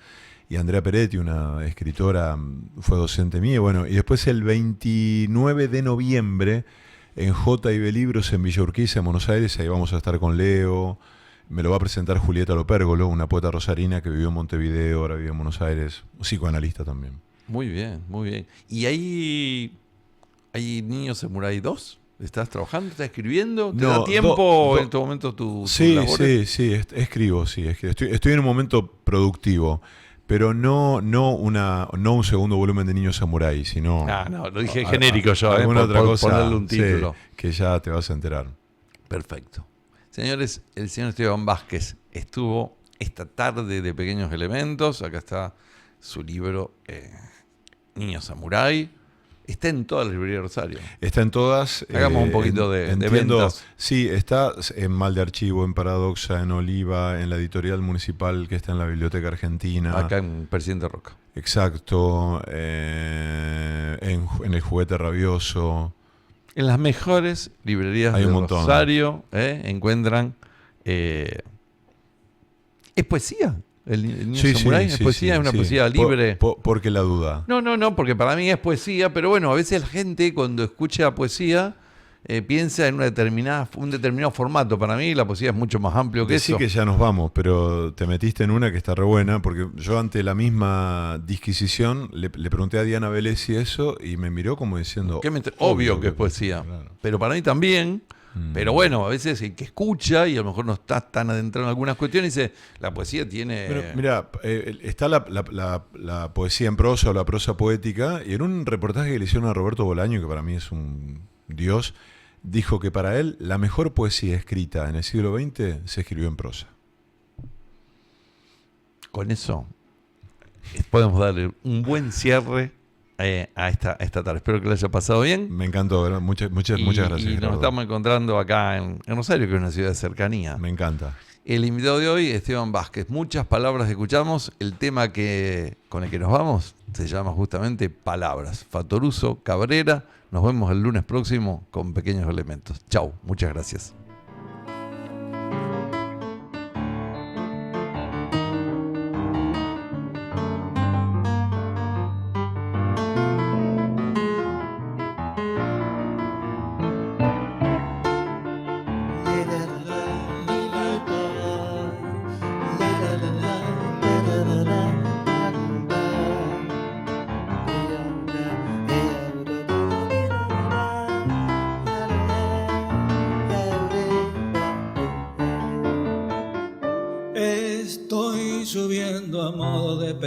y Andrea Peretti, una escritora, fue docente mía. Bueno, y después el 29 de noviembre en J&B Libros en Villa Urquiza, en Buenos Aires, ahí vamos a estar con Leo. Me lo va a presentar Julieta Lopérgolo, una poeta rosarina que vivió en Montevideo, ahora vive en Buenos Aires, psicoanalista también. Muy bien, muy bien. ¿Y hay Niños Samurái 2? ¿Estás trabajando? ¿Estás escribiendo? ¿Te da tiempo en este momento tu labores? Sí, escribo. Estoy en un momento productivo. Pero no un segundo volumen de Niños Samurái, sino... No, lo dije genérico yo, alguna otra cosa, ponerle un título. Sí, que ya te vas a enterar. Perfecto. Señores, el señor Esteban Vázquez estuvo esta tarde de Pequeños Elementos. Acá está su libro Niños Samurái. Está en todas las librerías de Rosario. Está en todas. Hagamos un poquito de ventas. Sí, está en Mal de Archivo, en Paradoxa, en Oliva, en la editorial municipal que está en la Biblioteca Argentina. Acá en Presidente Roca. Exacto. En el Juguete Rabioso. En las mejores librerías de Rosario encuentran... ¿Es poesía? El Niño Samurái es poesía, es una poesía libre. ¿Por qué la duda? No, porque para mí es poesía, pero bueno, a veces la gente cuando escucha poesía piensa en un determinado formato. Para mí la poesía es mucho más amplio que eso. Sí, que ya nos vamos, pero te metiste en una que está re buena, porque yo ante la misma disquisición le pregunté a Diana Vélez y eso, y me miró como diciendo... Obvio que es poesía, claro. Pero para mí también... Pero bueno, a veces el que escucha y a lo mejor no está tan adentrado en algunas cuestiones dice, la poesía tiene... Pero, mira, está la poesía en prosa o la prosa poética, y en un reportaje que le hicieron a Roberto Bolaño, que para mí es un dios, dijo que para él la mejor poesía escrita en el siglo XX se escribió en prosa. Con eso podemos darle un buen cierre a esta tarde. Espero que le haya pasado bien. Me encantó, ¿verdad? Muchas gracias. Y nos estamos encontrando acá en Rosario, que es una ciudad de cercanía. Me encanta. El invitado de hoy, Esteban Vázquez. Muchas palabras escuchamos. El tema con el que nos vamos se llama justamente Palabras. Fatoruso Cabrera. Nos vemos el lunes próximo con Pequeños Elementos. Chau, muchas gracias.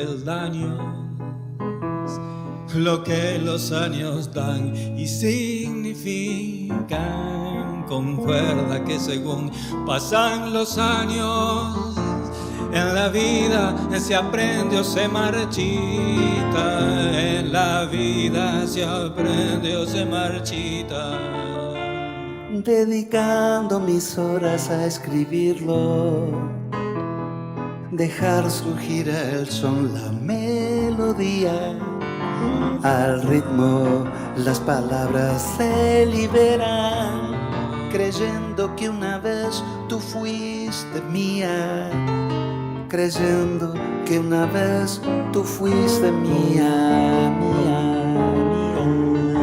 peldaños, lo que los años dan y significan. Concuerda que según pasan los años, en la vida se aprende o se marchita, en la vida se aprende o se marchita. Dedicando mis horas a escribirlo, dejar surgir el son, la melodía, al ritmo las palabras se liberan, creyendo que una vez tú fuiste mía, creyendo que una vez tú fuiste mía, mía, mía.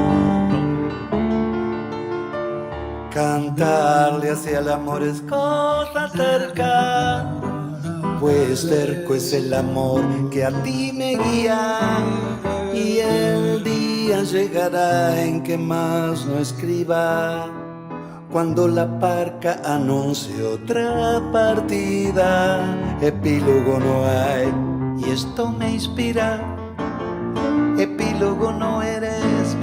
Cantarle hacia el amor es cosa terca, pues terco es el amor que a ti me guía, y el día llegará en que más no escriba, cuando la parca anuncie otra partida. Epílogo no hay y esto me inspira, epílogo no eres.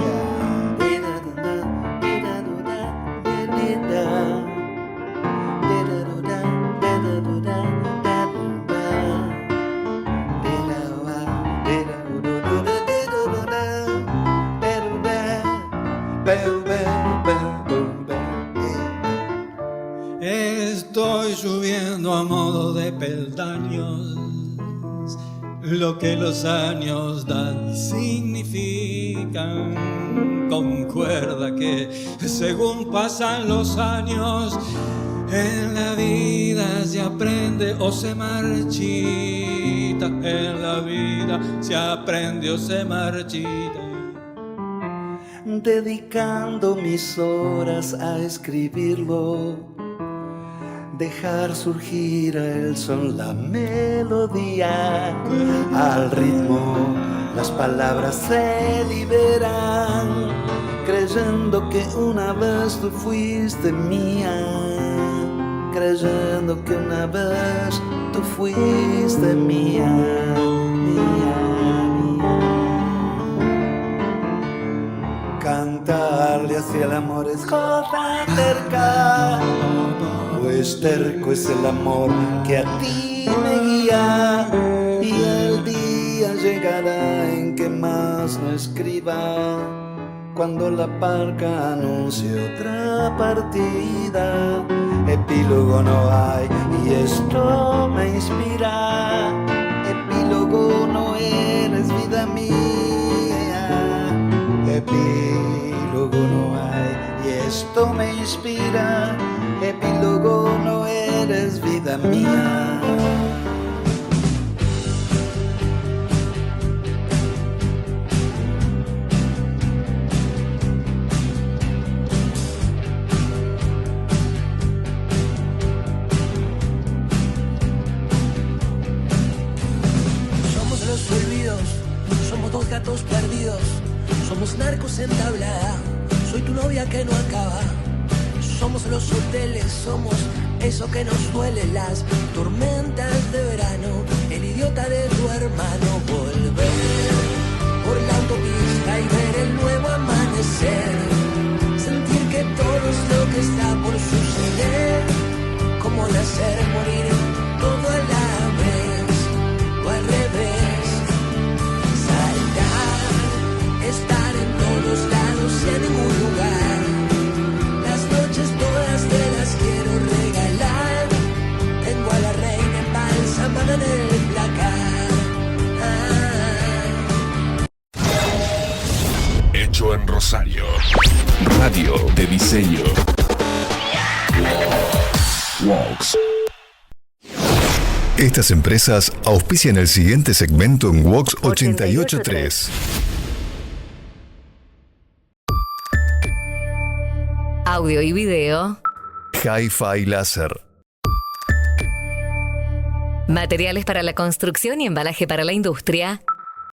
Estoy subiendo a modo de peldaños, lo que los años dan y significan. Concuerda que según pasan los años, en la vida se aprende o se marchita, en la vida se aprende o se marchita. Dedicando mis horas a escribirlo, dejar surgir el son, la melodía, al ritmo las palabras se liberan, creyendo que una vez tú fuiste mía, creyendo que una vez tú fuiste mía, mía, mía. Cantarle hacia el amor es cosa terca, pues terco es el amor que a ti me guía, y el día llegará en que más no escriba, cuando la parca anuncie otra partida. Epílogo no hay y esto me inspira, epílogo no eres vida mía, epílogo no hay y esto me inspira, epílogo no eres vida mía. Somos los olvidos, somos dos gatos perdidos, somos narcos en tablada, soy tu novia que no acaba. Somos los hoteles, somos eso que nos duele, las tormentas de verano, el idiota de tu hermano. Volver por la autopista y ver el nuevo amanecer, sentir que todo es lo que está por suceder, como nacer, morir, todo a la vez o al revés, saltar, estar en todos lados y en ningún lugar. Todas te las quiero regalar. Tengo a la reina embalsamada en el placar. Hecho en Rosario. Radio de diseño. Walks. Estas empresas auspician el siguiente segmento en Walks 88.3. Audio y video. Hi-Fi Láser. Materiales para la construcción y embalaje para la industria.